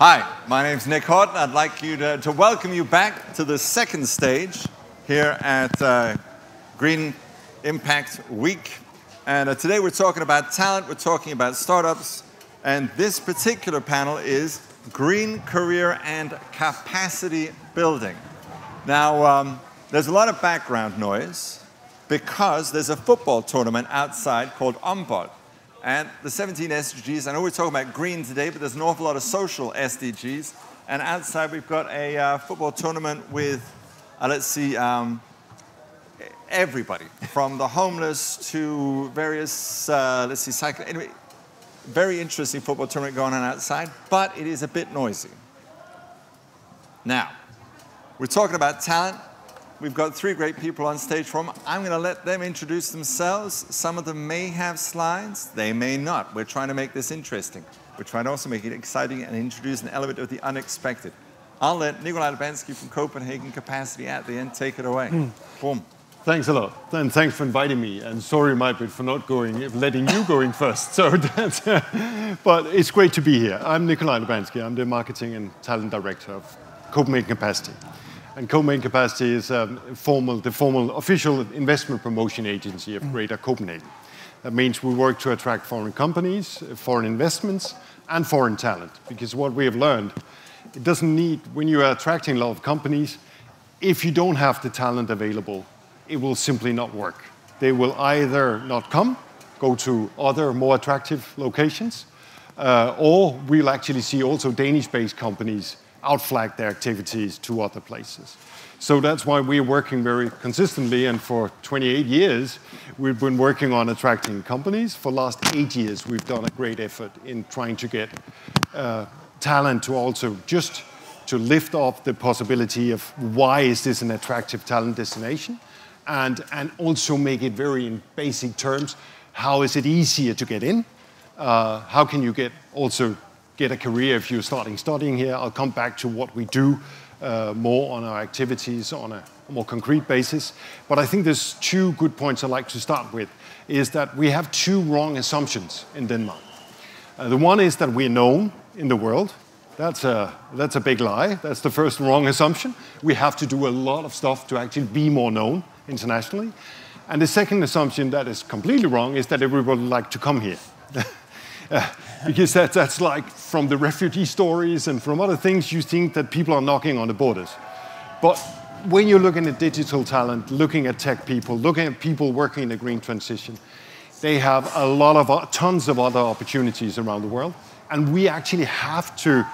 Hi, my name's Nick Hawtin. I'd like you to welcome you back to the second stage here at Green Impact Week. And today we're talking about talent, we're talking about startups, and this particular panel is Green Career and Capacity Building. Now, there's a lot of background noise because there's a football tournament outside called Ombud. And the 17 SDGs, I know we're talking about green today, but there's an awful lot of social SDGs. And outside we've got a football tournament with, let's see, everybody, from the homeless to various, let's see, cycling. Anyway, very interesting football tournament going on outside, but it is a bit noisy. Now, we're talking about talent. We've got three great people on stage from them. I'm going to let them introduce themselves. Some of them may have slides. They may not. We're trying to make this interesting. We're trying to also make it exciting and introduce an element of the unexpected. I'll let Nikolaj Lubensk from Copenhagen Capacity at the end take it away. Boom. Thanks a lot, and thanks for inviting me. And sorry, Majbrit, for not letting you go in first. So but it's great to be here. I'm Nikolaj Lubensk. I'm the Marketing and Talent Director of Copenhagen Capacity. And Copenhagen Capacity is the formal official investment promotion agency of Greater Copenhagen. That means we work to attract foreign companies, foreign investments, and foreign talent. Because what we have learned, it doesn't need, when you are attracting a lot of companies, if you don't have the talent available, it will simply not work. They will either not come, go to other more attractive locations, or we'll actually see also Danish-based companies outflag their activities to other places. So that's why we're working very consistently, and for 28 years, we've been working on attracting companies. For the last 8 years, we've done a great effort in trying to get talent to also just to lift off the possibility of why is this an attractive talent destination, and also make it very in basic terms, how is it easier to get in? How can you get a career if you're studying here? I'll come back to what we do more on our activities on a more concrete basis. But I think there's two good points I'd like to start with, is that we have two wrong assumptions in Denmark. The one is that we're known in the world. That's a big lie. That's the first wrong assumption. We have to do a lot of stuff to actually be more known internationally. And the second assumption that is completely wrong is that everybody would like to come here. Because that's like from the refugee stories and from other things, you think that people are knocking on the borders. But when you're looking at digital talent, looking at tech people, looking at people working in the green transition, they have tons of other opportunities around the world. And we actually have to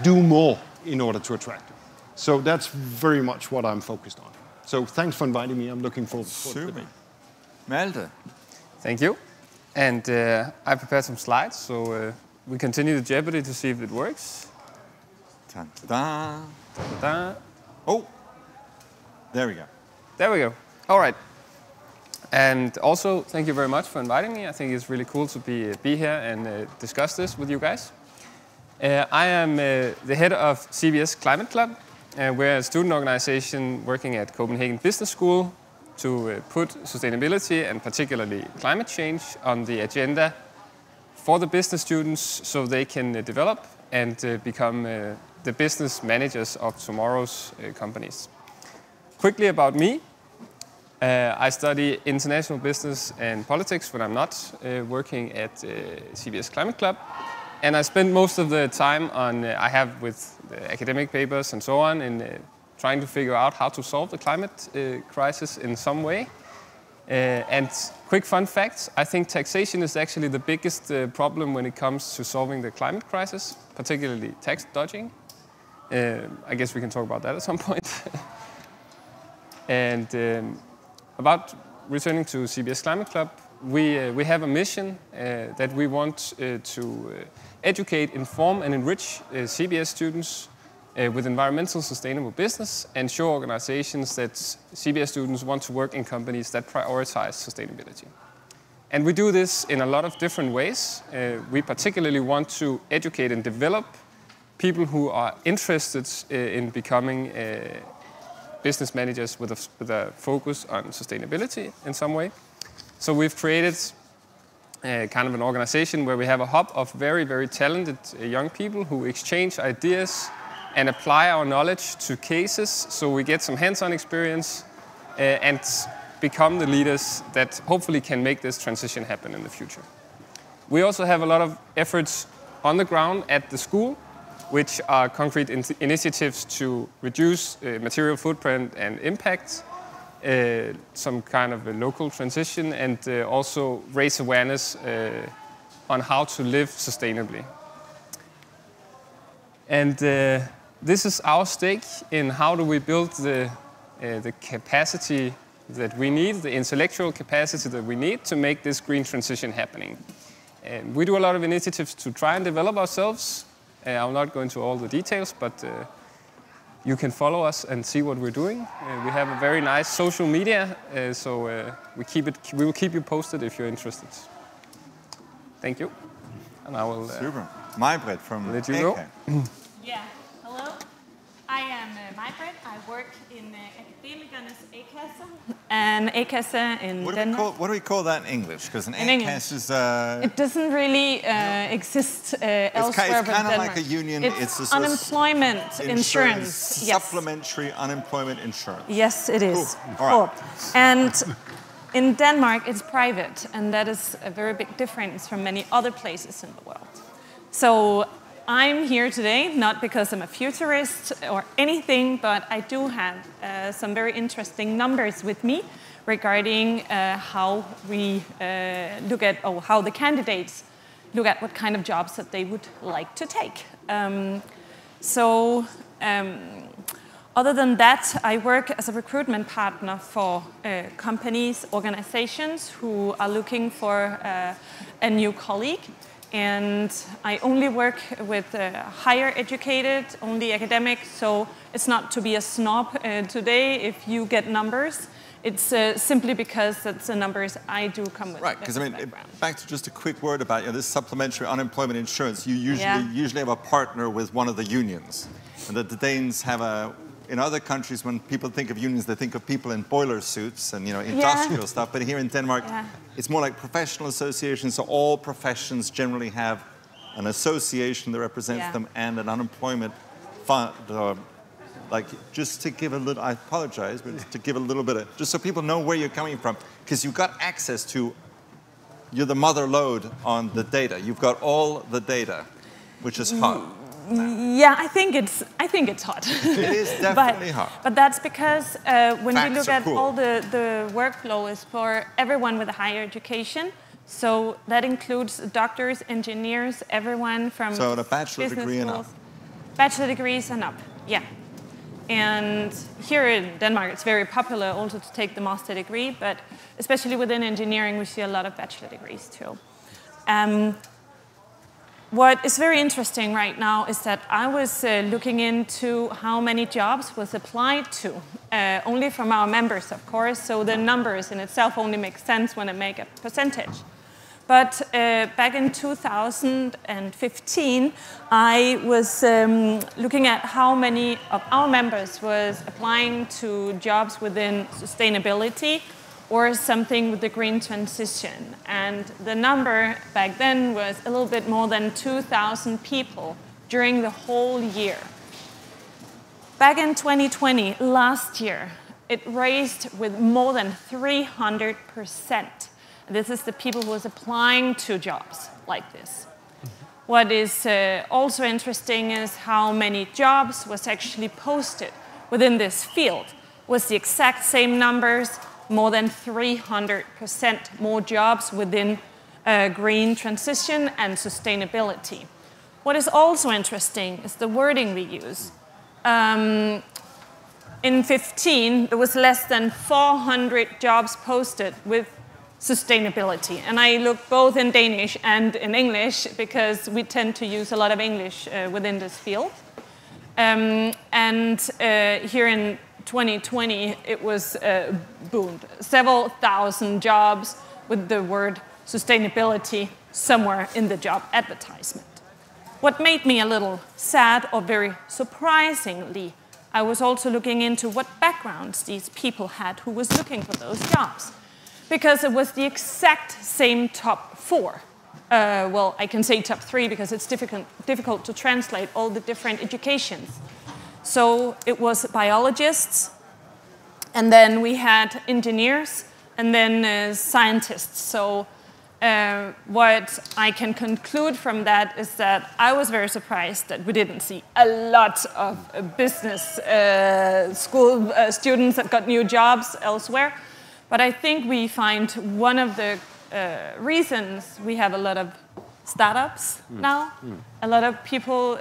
do more in order to attract them. So that's very much what I'm focused on. So thanks for inviting me. I'm looking forward to it. Malte. Thank you. And I prepared some slides, so we continue the Jeopardy to see if it works. Ta-da. Ta-da. Oh, there we go. There we go. All right. And also, thank you very much for inviting me. I think it's really cool to be here and discuss this with you guys. I am the head of CBS Climate Club. We're a student organization working at Copenhagen Business School to put sustainability and particularly climate change on the agenda for the business students so they can develop and become the business managers of tomorrow's companies. Quickly about me. I study international business and politics when I'm not working at CBS Climate Club. And I spend most of the time I have with the academic papers and so on in trying to figure out how to solve the climate crisis in some way. And quick fun fact, I think taxation is actually the biggest problem when it comes to solving the climate crisis, particularly tax dodging. I guess we can talk about that at some point. And about returning to CBS Climate Club, we have a mission that we want to educate, inform, and enrich CBS students with environmental sustainable business and show organizations that CBS students want to work in companies that prioritize sustainability. And we do this in a lot of different ways. We particularly want to educate and develop people who are interested in becoming business managers with a focus on sustainability in some way. So we've created kind of an organization where we have a hub of very, very talented young people who exchange ideas and apply our knowledge to cases, so we get some hands-on experience and become the leaders that hopefully can make this transition happen in the future. We also have a lot of efforts on the ground at the school, which are concrete initiatives to reduce material footprint and impact, some kind of a local transition, and also raise awareness on how to live sustainably. And this is our stake in how do we build the capacity that we need, the intellectual capacity that we need to make this green transition happening. We do a lot of initiatives to try and develop ourselves. I'll not go into all the details, but you can follow us and see what we're doing. We have a very nice social media, so we will keep you posted if you're interested. Thank you. And I will Super. Majbrit from let you go. Yeah, hello. I am Majbrit. I work in Akademikernes A-kasse. An A-kasse in Denmark. What do we call that in English? Because an A-kasse is... it doesn't really exist elsewhere it's kind of like a union. It's unemployment insurance. Yes. Supplementary unemployment insurance. Yes, it is. Cool. All right. And in Denmark, it's private, and that is a very big difference from many other places in the world. So I'm here today, not because I'm a futurist or anything, but I do have some very interesting numbers with me regarding how we look at, or how the candidates look at what kind of jobs that they would like to take. Other than that, I work as a recruitment partner for companies, organizations who are looking for a new colleague. And I only work with higher educated, only academic, so it's not to be a snob today if you get numbers. It's simply because that's the numbers I do come with. Right, because I mean, back to just a quick word about this supplementary unemployment insurance. You usually have a partner with one of the unions. And that the Danes have in other countries, when people think of unions, they think of people in boiler suits and industrial stuff. But here in Denmark, it's more like professional associations. So all professions generally have an association that represents them and an unemployment fund. Like, just to give a little, I apologize, but to give a little bit of, just so people know where you're coming from, because you've got access to, you're the mother lode on the data. You've got all the data, which is hot. Yeah, I think it's hot. It is definitely hot. But that's because when we look at all the workflow is for everyone with a higher education. So that includes doctors, engineers, everyone from a bachelor degree and up. Bachelor degrees and up, yeah. And here in Denmark, it's very popular also to take the master degree, but especially within engineering, we see a lot of bachelor degrees too. What is very interesting right now is that I was looking into how many jobs was applied to, only from our members, of course, so the numbers in itself only make sense when I make a percentage. But back in 2015, I was looking at how many of our members was applying to jobs within sustainability or something with the green transition. And the number back then was a little bit more than 2,000 people during the whole year. Back in 2020, last year, it raised with more than 300%. This is the people who was applying to jobs like this. What is also interesting is how many jobs was actually posted within this field. Was the exact same numbers, more than 300% more jobs within green transition and sustainability. What is also interesting is the wording we use. In 15, there was less than 400 jobs posted with sustainability. And I look both in Danish and in English because we tend to use a lot of English within this field. Here in 2020, it was boomed. Several thousand jobs with the word sustainability somewhere in the job advertisement. What made me a little sad, or very surprisingly, I was also looking into what backgrounds these people had who was looking for those jobs. because it was the exact same top 4. Well, I can say top 3 because it's difficult to translate all the different educations. So it was biologists, and then we had engineers, and then scientists. So what I can conclude from that is that I was very surprised that we didn't see a lot of business school students that got new jobs elsewhere. But I think we find one of the reasons we have a lot of startups now. A lot of people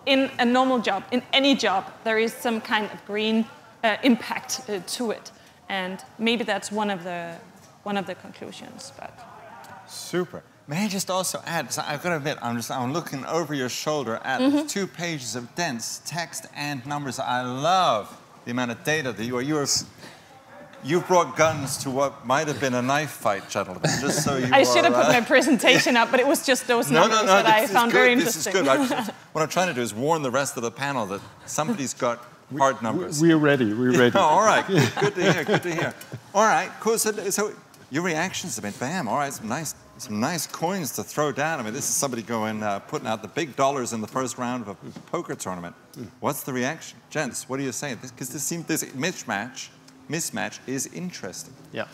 in a normal job, in any job, there is some kind of green impact to it. And maybe that's one of the conclusions. But super. May I just also add? So I've got to admit, I'm looking over your shoulder at 2 pages of dense text and numbers. I love the amount of data that you've brought guns to what might have been a knife fight, gentlemen. Just so you. I should have put my presentation up, but it was just those numbers that I found very interesting. This is good. What I'm trying to do is warn the rest of the panel that somebody's got hard numbers. We're ready. We're ready. Oh, all right. Good to hear. Good to hear. All right. Cool. So your reactions have been bam. All right. Some nice coins to throw down. I mean, this is somebody going putting out the big dollars in the first round of a poker tournament. What's the reaction, gents? What do you say? Because this mismatch is interesting. Yeah.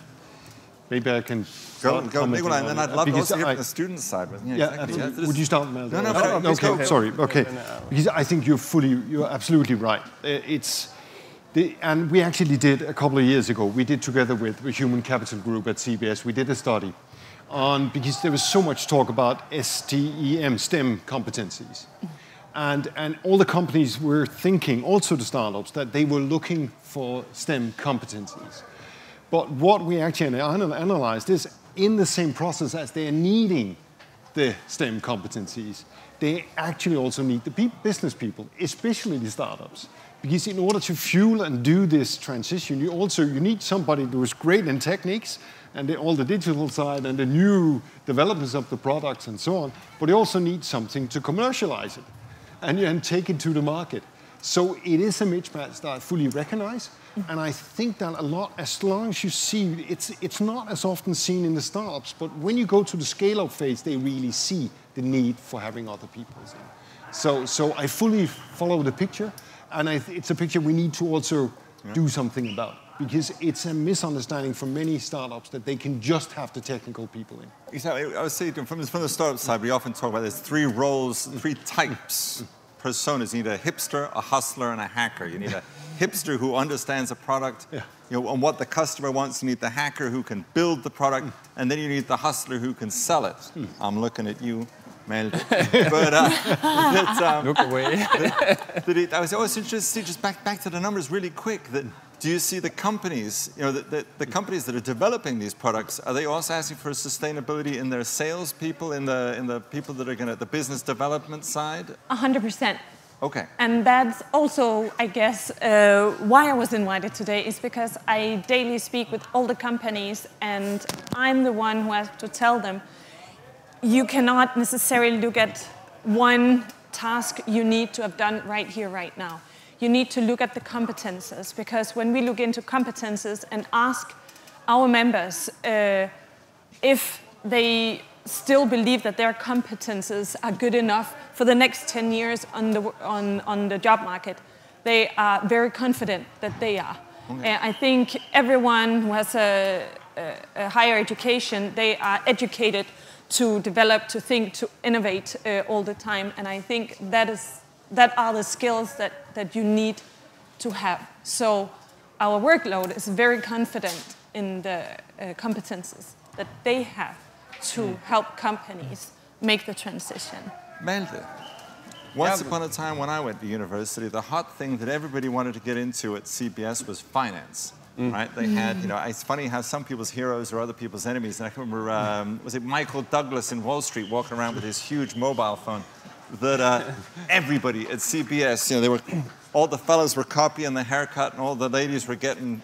Maybe I can go Nikolaj, and then I'd love to also hear from the student side. Exactly. Yeah, would you start, Mel? No, okay, sorry. Okay, because I think you're absolutely right. And we actually did a couple of years ago. We did together with the Human Capital Group at CBS. We did a study on because there was so much talk about STEM competencies. And all the companies were thinking, also the startups, that they were looking for STEM competencies. But what we actually analyzed is in the same process as they are needing the STEM competencies, they actually also need the business people, especially the startups. Because in order to fuel and do this transition, you need somebody who is great in techniques and all the digital side and the new developments of the products and so on, but you also need something to commercialize it and take it to the market. So it is a mismatch that I fully recognize, and I think that a lot, as long as you see, it's not as often seen in the startups, but when you go to the scale-up phase, they really see the need for having other people. So I fully follow the picture, and it's a picture we need to also do something about, because it's a misunderstanding for many startups that they can just have the technical people in. Exactly. I was saying from the startup side, we often talk about there's 3 roles, 3 types, personas. You need a hipster, a hustler, and a hacker. You need a hipster who understands a product, and what the customer wants. You need the hacker who can build the product, and then you need the hustler who can sell it. I'm looking at you, Mel. But look away. I was always interested to see, just back to the numbers really quick, that do you see the companies, the companies that are developing these products, are they also asking for sustainability in their sales people, in the people that are going to the business development side? 100%. Okay. And that's also, I guess, why I was invited today, is because I daily speak with all the companies, and I'm the one who has to tell them, you cannot necessarily look at one task you need to have done right here, right now. You need to look at the competences, because when we look into competences and ask our members if they still believe that their competences are good enough for the next 10 years on the job market, they are very confident that they are. Okay. I think everyone who has a higher education, they are educated to develop, to think, to innovate all the time. And I think that are the skills that you need to have. So our workload is very confident in the competences that they have to help companies make the transition. Malte, once upon a time when I went to university, the hot thing that everybody wanted to get into at CBS was finance. Right? They had, it's funny how some people's heroes are other people's enemies. And I can remember, was it Michael Douglas in Wall Street walking around with his huge mobile phone? That everybody at CBS, all the fellas were copying the haircut, and all the ladies were getting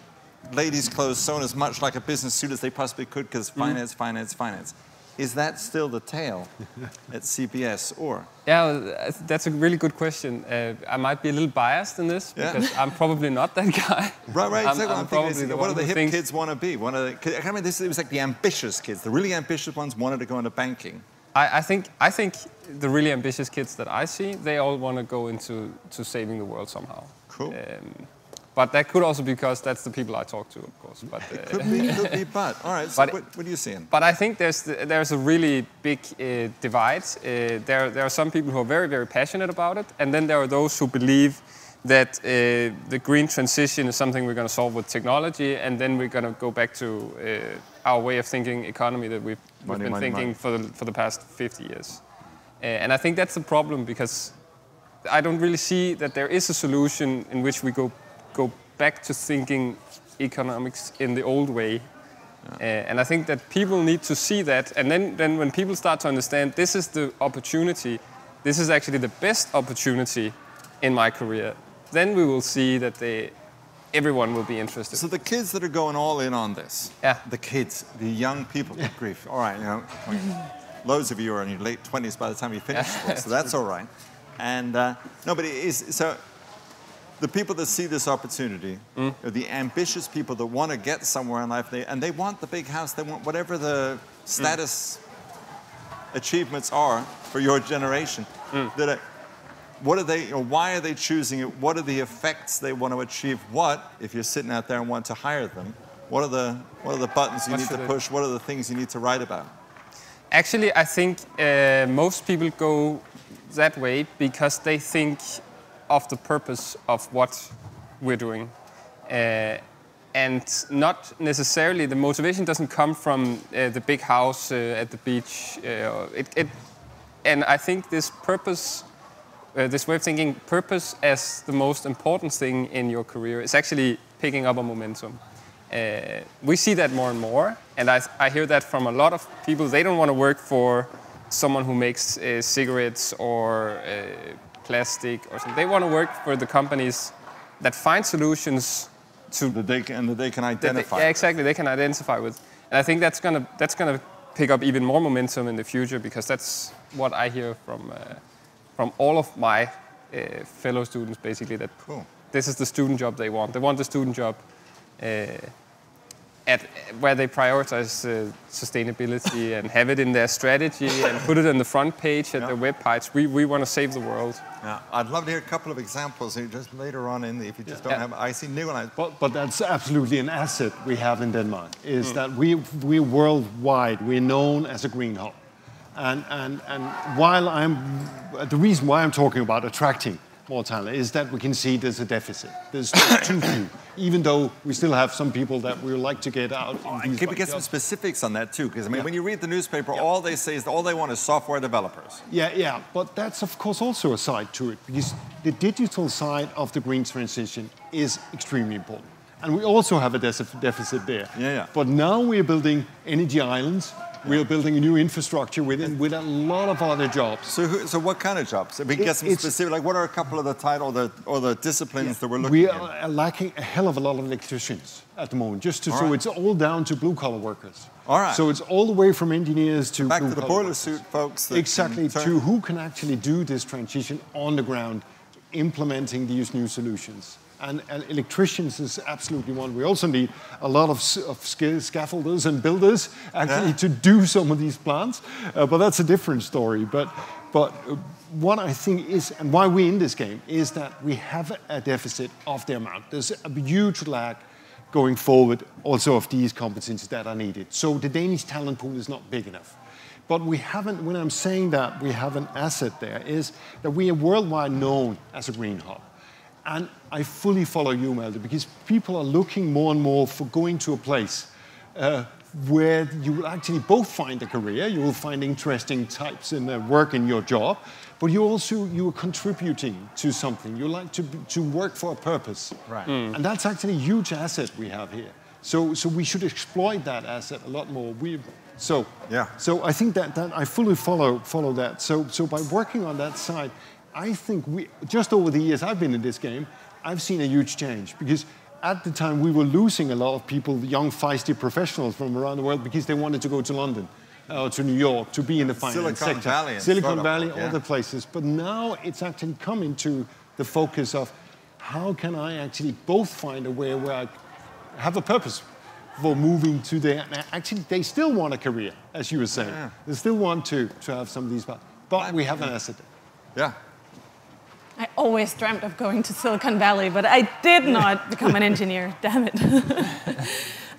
ladies' clothes sewn as much like a business suit as they possibly could, because finance, finance, finance. is that still the tale at CBS, or? Yeah, that's a really good question. I might be a little biased in this because I'm probably not that guy. Right. Exactly. I'm probably what do the hip kids want to be? I mean, it was like the ambitious kids. The really ambitious ones wanted to go into banking. I think the really ambitious kids that I see, they all want to go into saving the world somehow. Cool. But that could also be because that's the people I talk to, of course. But, could be, but all right. So what are you seeing? But I think there's a really big divide. There are some people who are very, very passionate about it, and then there are those who believe that the green transition is something we're going to solve with technology, and then we're going to go back to our way of thinking economy that we've been thinking for the past 50 years. And I think that's the problem, because I don't really see that there is a solution in which we go back to thinking economics in the old way. And I think that people need to see that, and then when people start to understand this is the opportunity, this is actually the best opportunity in my career, then we will see that everyone will be interested. So the kids that are going all in on this, the kids, the young people, good grief. All right, loads of you are in your late 20s by the time you finish school, so that's all right. And so the people that see this opportunity are the ambitious people that want to get somewhere in life, and they want the big house, they want whatever the status achievements are for your generation. What are they? Why are they choosing it? What are the effects they want to achieve? If you're sitting out there and want to hire them, what are the buttons you need to push? What are the things you need to write about? Actually, I think most people go that way because they think of the purpose of what we're doing. And not necessarily, the motivation doesn't come from the big house at the beach. And I think this purpose, this way of thinking purpose as the most important thing in your career is actually picking up a momentum. We see that more and more, and I hear that from a lot of people. They don't want to work for someone who makes cigarettes or plastic or something. They want to work for the companies that find solutions to that they can identify. Yeah, exactly. They can identify with, and I think that's gonna pick up even more momentum in the future, because that's what I hear from all of my fellow students, basically, that this is the student job they want. They want the student job where they prioritize sustainability and have it in their strategy and put it on the front page at their web page. We want to save the world. Yeah, I'd love to hear a couple of examples just later on if you just don't have. I see Nikolaj. But that's absolutely an asset we have in Denmark, is that we worldwide, we're known as a green hub. And while the reason why I'm talking about attracting more talent is that we can see there's a deficit. There's too few, even though we still have some people that we would like to get out. Can we get some specifics on that too? Because I mean, when you read the newspaper, all they say is all they want is software developers. Yeah, but that's of course also a side to it, because the digital side of the green transition is extremely important. And we also have a deficit there. Yeah. But now we're building energy islands. We're building a new infrastructure with a lot of other jobs. So what kind of jobs? We get some specific. Like, what are a couple of the title or the disciplines that we're looking at? We are lacking a hell of a lot of electricians at the moment. So it's all down to blue collar workers. All right. So it's all the way from engineers to back to the boiler suit folks. Exactly. To who can actually do this transition on the ground, implementing these new solutions. And electricians is absolutely one. We also need a lot of scaffolders and builders actually to do some of these plants. But that's a different story. But what I think is, and why we're in this game, is that we have a deficit of the amount. There's a huge lack going forward also of these competencies that are needed. So the Danish talent pool is not big enough. But we haven't, when I'm saying that we have an asset there, is that we are worldwide known as a green hub. And I fully follow you, Malte, because people are looking more and more for going to a place where you will actually both find a career, you will find interesting types in work in your job, but you are contributing to something. You like to work for a purpose. Right. And that's actually a huge asset we have here. So we should exploit that asset a lot more. So I think that I fully follow that. So by working on that side, I think just over the years I've been in this game, I've seen a huge change, because at the time we were losing a lot of people, young feisty professionals from around the world, because they wanted to go to London or to New York to be in the finance Silicon sector. Valley and Silicon startup, Valley, yeah. all the places. But now it's actually coming to the focus of how can I actually both find a way where I have a purpose for moving to there. Actually, they still want a career, as you were saying. Yeah. They still want to have some of these parts. But we have an asset. Yeah. I always dreamt of going to Silicon Valley, but I did not become an engineer. Damn it.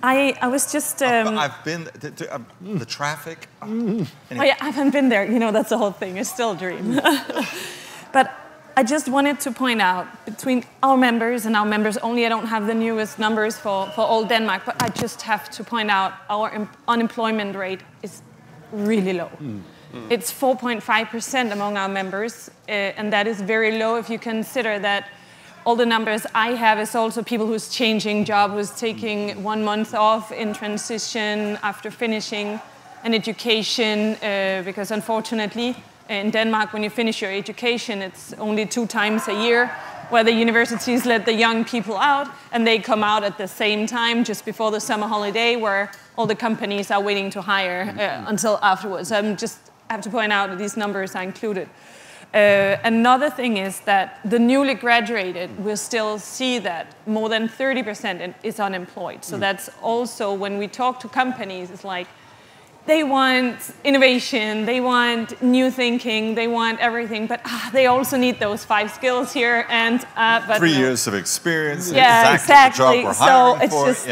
I was just... I've been to the traffic. Anyway. Oh yeah, I haven't been there. You know, that's the whole thing. It's still a dream. But I just wanted to point out, between our members and our members only, I don't have the newest numbers for all Denmark, but I just have to point out our unemployment rate is really low. It's 4.5% among our members, and that is very low if you consider that all the numbers I have is also people who's changing job, who's taking 1 month off in transition after finishing an education, because unfortunately in Denmark when you finish your education it's only 2 times a year where the universities let the young people out and they come out at the same time just before the summer holiday where all the companies are waiting to hire until afterwards. I just have to point out that these numbers are included. Another thing is that the newly graduated will still see that more than 30% is unemployed. So that's also when we talk to companies, it's like they want innovation, they want new thinking, they want everything, but they also need those 5 skills here and but 3 years of experience. Yeah, exactly. The job we're So hiring it's for. just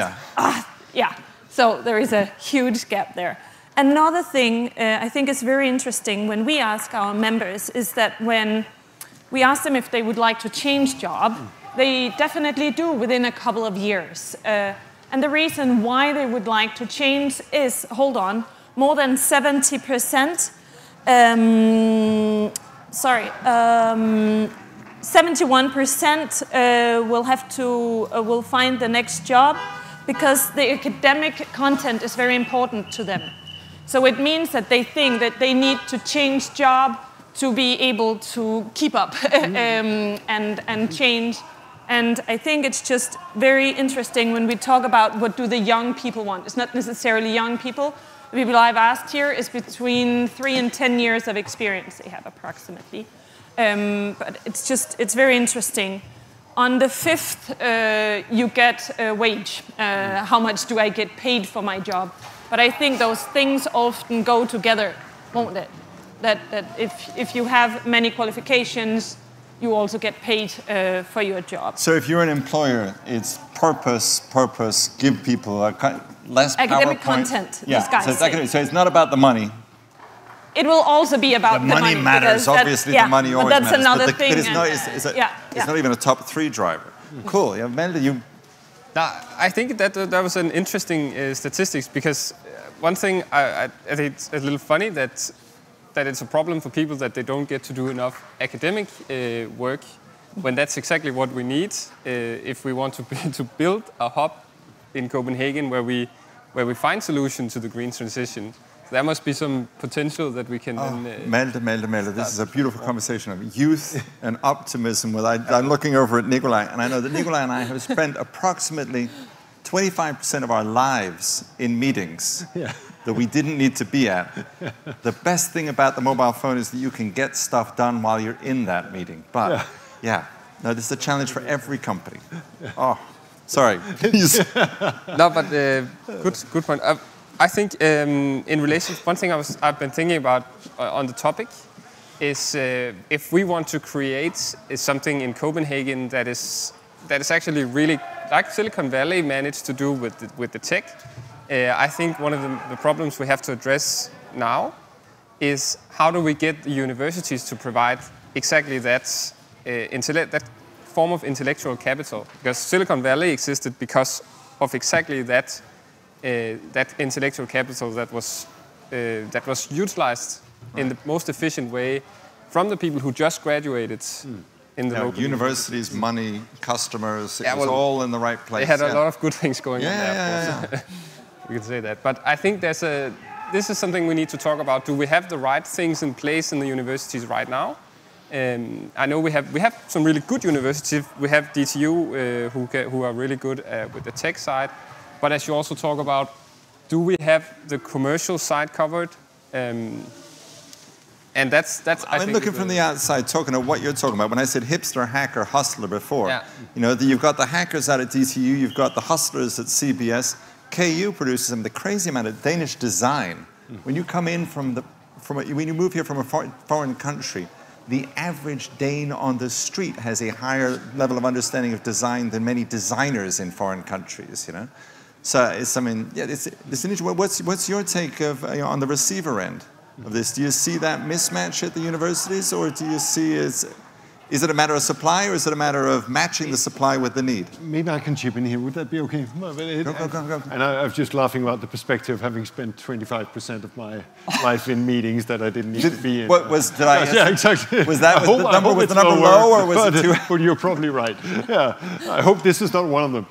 yeah. So there is a huge gap there. Another thing I think is very interesting when we ask our members is that when we ask them if they would like to change job, they definitely do within a couple of years. And the reason why they would like to change is, hold on, more than 70%, 71% will find the next job because the academic content is very important to them. So it means that they think that they need to change job to be able to keep up and change. And I think it's just very interesting when we talk about what do the young people want. It's not necessarily young people. The people I've asked here is between 3 and 10 years of experience they have approximately. But it's very interesting. On the 5th, you get a wage. How much do I get paid for my job? But I think those things often go together, won't it? That if you have many qualifications, you also get paid for your job. So if you're an employer, it's purpose, give people less academic PowerPoint. content. Yeah, These guys so it's not about the money. It will also be about the money. The money matters, obviously the money always matters. matters. But that's another thing. But it's not even a top 3 driver. Cool, yeah, Melde, you... I think that was an interesting statistics because one thing I think it's a little funny that it's a problem for people that they don't get to do enough academic work when that's exactly what we need if we want to build a hub in Copenhagen where we find solutions to the green transition. So there must be some potential that we can then... Melde. This is a beautiful conversation of youth and optimism. I'm looking over at Nikolaj, and I know that Nikolaj and I have spent approximately 25% of our lives in meetings that we didn't need to be at. The best thing about the mobile phone is that you can get stuff done while you're in that meeting. But, no, this is a challenge for every company. Oh, sorry. No, but good point. I think in relation, one thing I've been thinking about on the topic is if we want to create something in Copenhagen that is actually really like Silicon Valley managed to do with the tech. I think one of the problems we have to address now is how do we get the universities to provide exactly that form of intellectual capital? Because Silicon Valley existed because of exactly that intellectual capital that was utilized in the most efficient way from the people who just graduated in the local universities, money, customers. It was all in the right place. They had a lot of good things going on there. Yeah. We can say that. But I think this is something we need to talk about. Do we have the right things in place in the universities right now? I know we have some really good universities. We have DTU who are really good with the tech side. But as you also talk about, do we have the commercial side covered? And that's I mean, looking from the outside, talking of what you're talking about, when I said hipster, hacker, hustler before, you know, you've got the hackers out at DTU, you've got the hustlers at CBS. KU produces the crazy amount of Danish design. When you come in when you move here from a foreign country, the average Dane on the street has a higher level of understanding of design than many designers in foreign countries, you know. So it's, I mean, yeah, it's an interesting. What's your take of on the receiver end of this? Do you see that mismatch at the universities, or do you see is it a matter of supply, or is it a matter of matching the supply with the need? Maybe I can chip in here. Would that be okay? Go. And I was just laughing about the perspective of having spent 25% of my life in meetings that I didn't need to be in. Yeah, exactly. Was the number low, or was it too? But you're probably right. Yeah, I hope this is not one of them.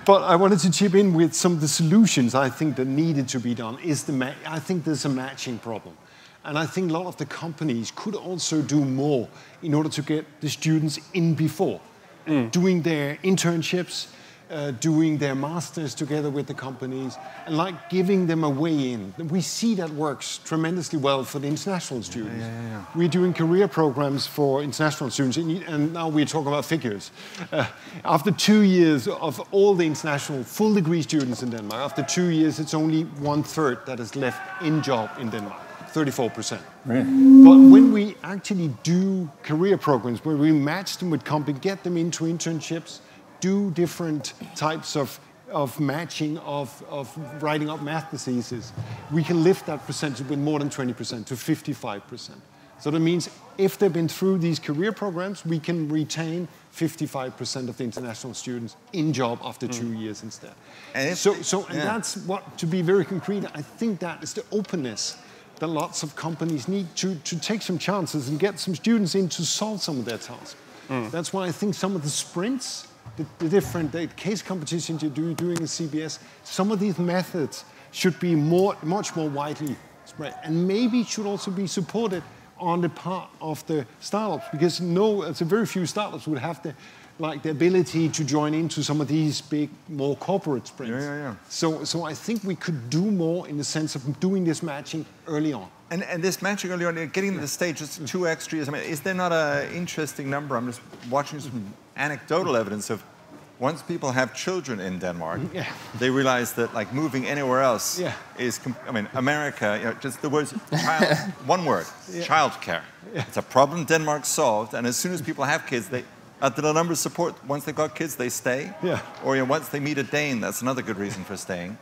But I wanted to chip in with some of the solutions I think that needed to be done. I think there's a matching problem. And I think a lot of the companies could also do more in order to get the students in before, doing their internships, doing their masters together with the companies, and like giving them a way in. We see that works tremendously well for the international students. Yeah. We're doing career programs for international students, and now we're talking about figures. After 2 years of all the international full degree students in Denmark, after 2 years, it's only 1/3 that is left in job in Denmark. 34%. Really? But when we actually do career programs, where we match them with companies, get them into internships, do different types of matching of writing up math theses, we can lift that percentage with more than 20% to 55%. So that means if they've been through these career programs, we can retain 55% of the international students in job after 2 years instead. And that's what, to be very concrete, I think that is the openness that lots of companies need to take some chances and get some students in to solve some of their tasks. That's why I think some of the sprints, the different case competitions you're doing at CBS, some of these methods should be much more widely spread, and maybe should also be supported on the part of the startups, because it's a very few startups would have the ability to join into some of these big, more corporate sprints. Yeah. So I think we could do more in the sense of doing this matching early on. And this matching early on, getting to the stage, just 2 extra years. I mean, is there not an interesting number? I'm just watching some anecdotal evidence of once people have children in Denmark, they realize that like moving anywhere else is. I mean, America, just the words, one word, childcare. It's a problem Denmark solved, and as soon as people have kids, the numbers support once they've got kids, they stay. Or once they meet a Dane, that's another good reason for staying.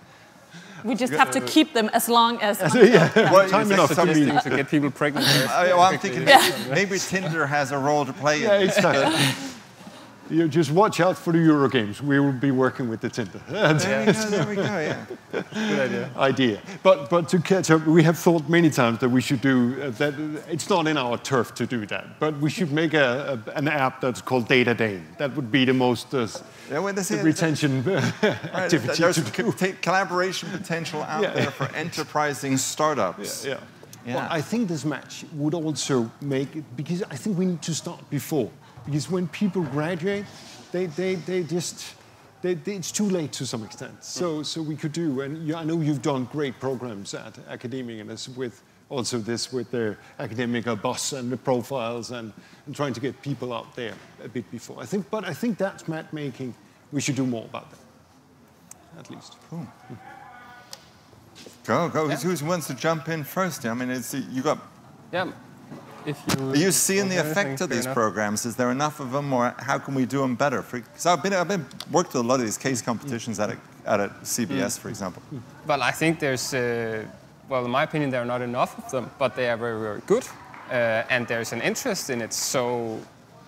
We just have to keep them as long as... Well, time enough to get people pregnant. I'm thinking maybe Tinder has a role to play in this. Exactly. You just watch out for the Euro Games. We will be working with the Tinder. There we go, Good idea. But to catch up, we have thought many times that we should do that. It's not in our turf to do that, but we should make an app that's called Data Dane. That would be the most retention activity. There's collaboration potential out there for enterprising startups. Well, I think this match would also make it, because I think we need to start before. Because when people graduate, it's too late to some extent. So we could do, and I know you've done great programs at Academia, and with their academic bus and the profiles and trying to get people out there a bit before. I think that's matchmaking. We should do more about that, at least. Cool. Go. Who wants to jump in first? I mean, you got. Yeah. Are you seeing the effect of these programs? Is there enough of them, or how can we do them better? Because I've been worked with a lot of these case competitions at CBS, for example. Well, I think there's, in my opinion, there are not enough of them, but they are very, very good, and there's an interest in it. So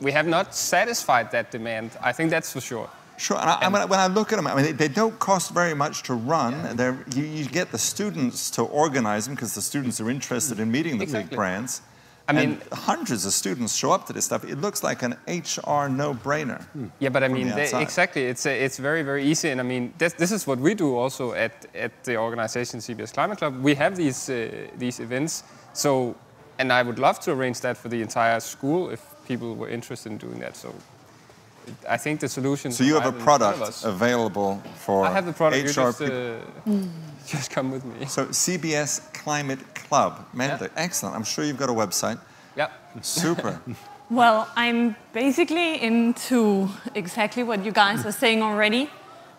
we have not satisfied that demand. I think that's for sure. Sure, and when I look at them, I mean, they don't cost very much to run. You get the students to organize them because the students are interested in meeting the big brands. I mean, hundreds of students show up to this stuff. It looks like an HR no-brainer. Yeah, but I mean, exactly. It's very, very easy. And I mean, this is what we do also at the organization CBS Climate Club. We have these events. So, and I would love to arrange that for the entire school if people were interested in doing that. So, I think the solution. So you have a product available for I have the product. HR just come with me. So CBS Climate Club. Excellent. I'm sure you've got a website. Yeah. Super. Well, I'm basically into exactly what you guys are saying already.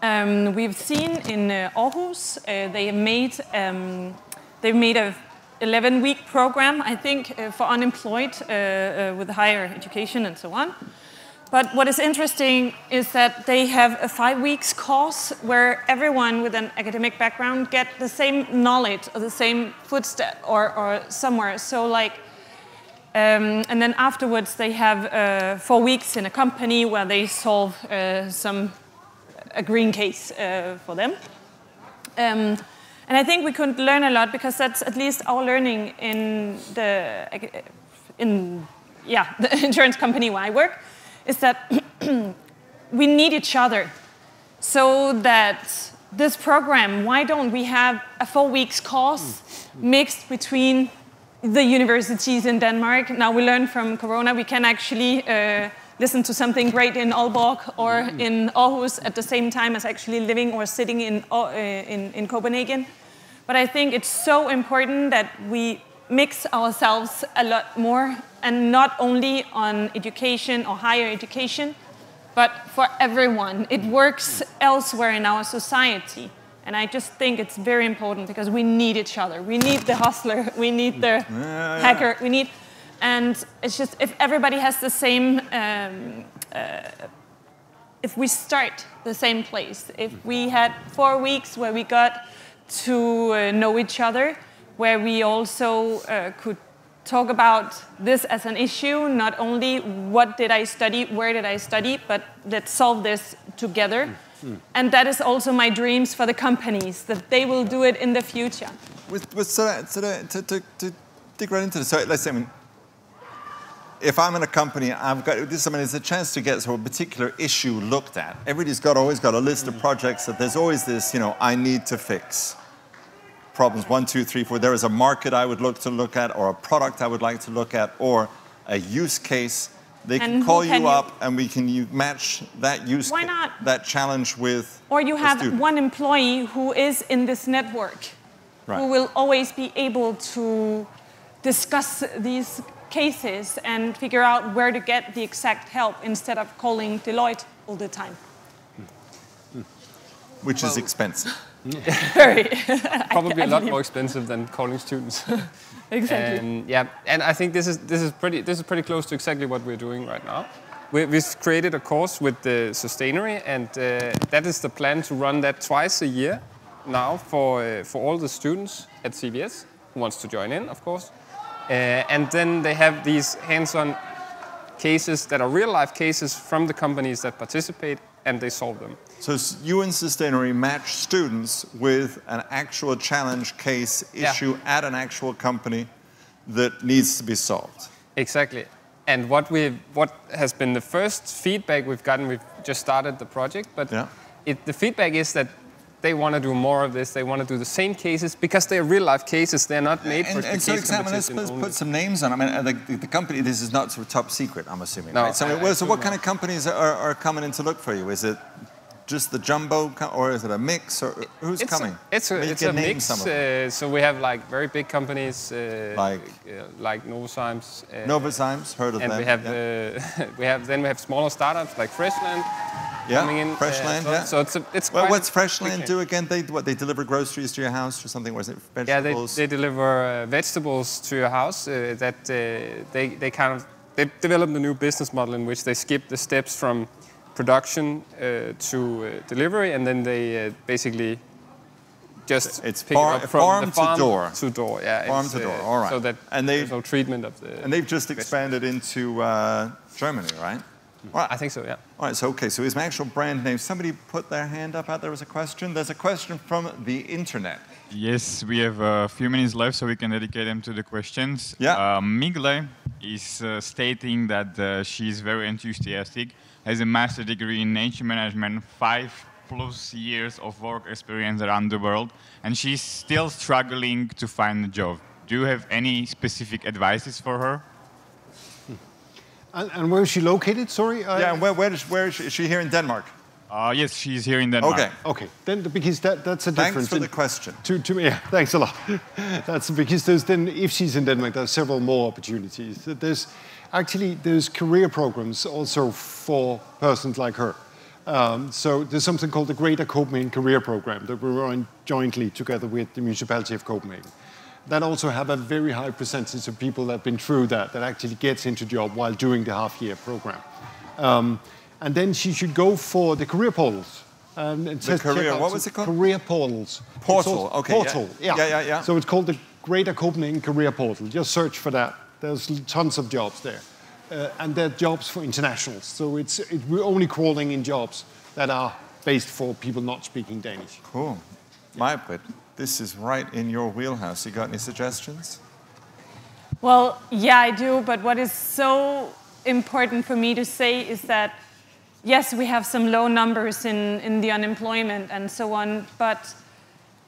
We've seen in Aarhus, they made a 11-week program, I think, for unemployed with higher education and so on. But what is interesting is that they have a 5 weeks course where everyone with an academic background get the same knowledge or the same footstep or somewhere. So like, and then afterwards they have 4 weeks in a company where they solve a green case for them. And I think we could learn a lot because that's at least our learning in the insurance company where I work, is that we need each other. So that this program, why don't we have a 4 weeks course mixed between the universities in Denmark? Now we learned from Corona, we can actually listen to something great in Aalborg or in Aarhus at the same time as actually living or sitting in Copenhagen. But I think it's so important that we mix ourselves a lot more, and not only on education or higher education, but for everyone. It works elsewhere in our society. And I just think it's very important because we need each other. We need the hustler, we need the hacker, we need... And it's just, if everybody has the same, if we start the same place, if we had 4 weeks where we got to know each other, where we also could talk about this as an issue, not only what did I study, where did I study, but let's solve this together. And that is also my dreams for the companies, that they will do it in the future. To dig right into this, so let's say, if I'm in a company, I've got this. I mean, it's a chance to get a particular issue looked at. Everybody's always got a list of projects that there's always this, I need to fix. Problems 1, 2, 3, 4. There is a market I would look at, or a product I would like to look at, or a use case. They can call you up, and you match that that challenge with. Or you have one employee who is in this network, who will always be able to discuss these cases and figure out where to get the exact help instead of calling Deloitte all the time. Which is expensive. Very. Probably a lot more expensive than calling students. Exactly. And I think this is pretty close to exactly what we're doing right now. We've created a course with the Sustainary, and that is the plan to run that twice a year now for all the students at CBS who wants to join in, of course. And then they have these hands-on cases that are real-life cases from the companies that participate, and they solve them. So you and Sustainary match students with an actual challenge case issue at an actual company that needs to be solved. Exactly. And what has been the first feedback we've gotten, we've just started the project, but the feedback is that they want to do more of this. They want to do the same cases because they are real-life cases. They're not made for the case competition. Let's put some names on. I mean, the company. This is not sort of top secret, I'm assuming. No, right? So what kind of companies are coming in to look for you? Is it just the jumbo, or is it a mix, or who's coming? It's a mix. So we have like very big companies like Novozymes. Novozymes, heard of them. And we have smaller startups like Freshland. Coming in, Freshland, So it's well, what's Freshland do again? They deliver groceries to your house or something? Was it vegetables? Yeah, they deliver vegetables to your house. They developed a new business model in which they skip the steps from production to delivery, and then they basically just pick it up from the farm to door. Yeah, farm to door. All right. So that there's no treatment of the. And they've just expanded into Germany, right? Well, I think so, yeah. All right, so his actual brand name. Somebody put their hand up out there was a question. There's a question from the internet. Yes, we have a few minutes left, so we can dedicate them to the questions. Yeah. Migle is stating that she's very enthusiastic, has a master's degree in nature management, 5+ years of work experience around the world, and she's still struggling to find a job. Do you have any specific advices for her? And where is she located? Sorry. Yeah, and where is she? Is she here in Denmark? Yes, she's here in Denmark. Okay. Okay. Then because that's a difference. Thanks for the question. To me, yeah, thanks a lot. That's because if she's in Denmark, there's several more opportunities. There's career programs also for persons like her. So there's something called the Greater Copenhagen Career Program that we run jointly together with the municipality of Copenhagen. That also have a very high percentage of people that have been through that actually gets into job while doing the half-year program. And then she should go for the career portals. What was it called? Career portals. Portal, okay. Portal, Yeah. So it's called the Greater Copenhagen Career Portal. Just search for that. There's tons of jobs there. And they're jobs for internationals. So we're only crawling in jobs that are based for people not speaking Danish. Cool. Majbrit, this is right in your wheelhouse. You got any suggestions? Well, yeah, I do. But what is so important for me to say is that, yes, we have some low numbers in the unemployment and so on, but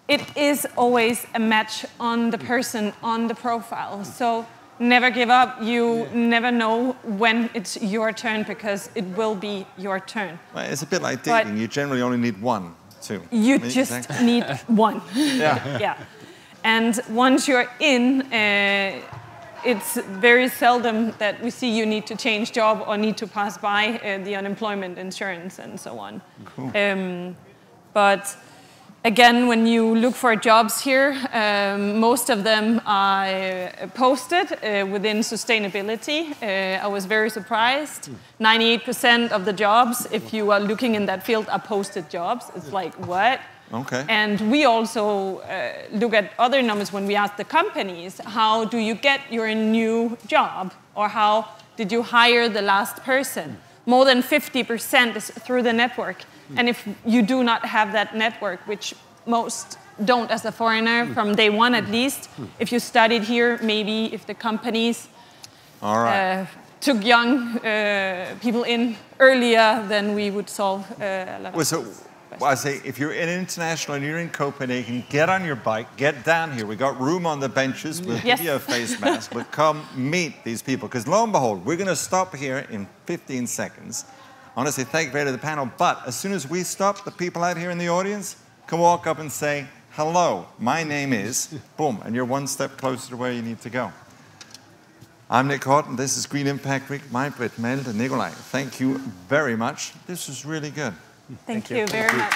it is always a match on the person, on the profile. So never give up. You never know when it's your turn, because it will be your turn. Well, it's a bit like dating. You generally only need one, too. You just need one. Yeah. And once you're in, it's very seldom that we see you need to change job or need to pass by the unemployment insurance and so on. Cool. But again, when you look for jobs here, most of them are posted within sustainability. I was very surprised. 98% of the jobs, if you are looking in that field, are posted jobs. It's like, what? Okay. And we also look at other numbers when we ask the companies, how do you get your new job? Or how did you hire the last person? More than 50% is through the network. And if you do not have that network, which most don't as a foreigner from day one at least, if you studied here, maybe if the companies took young people in earlier, then we would solve a lot of I say, if you're in international and you're in Copenhagen, get on your bike, get down here. We got room on the benches. We'll give you a face mask, but come meet these people. Because lo and behold, we're going to stop here in 15 seconds. I want to say thank you to the panel, but as soon as we stop, the people out here in the audience can walk up and say, hello, my name is, boom, and you're one step closer to where you need to go. I'm Nick Hawtin. This is Green Impact Week. Majbrit, Melde, Nikolaj, thank you very much. This was really good. Thank you very much.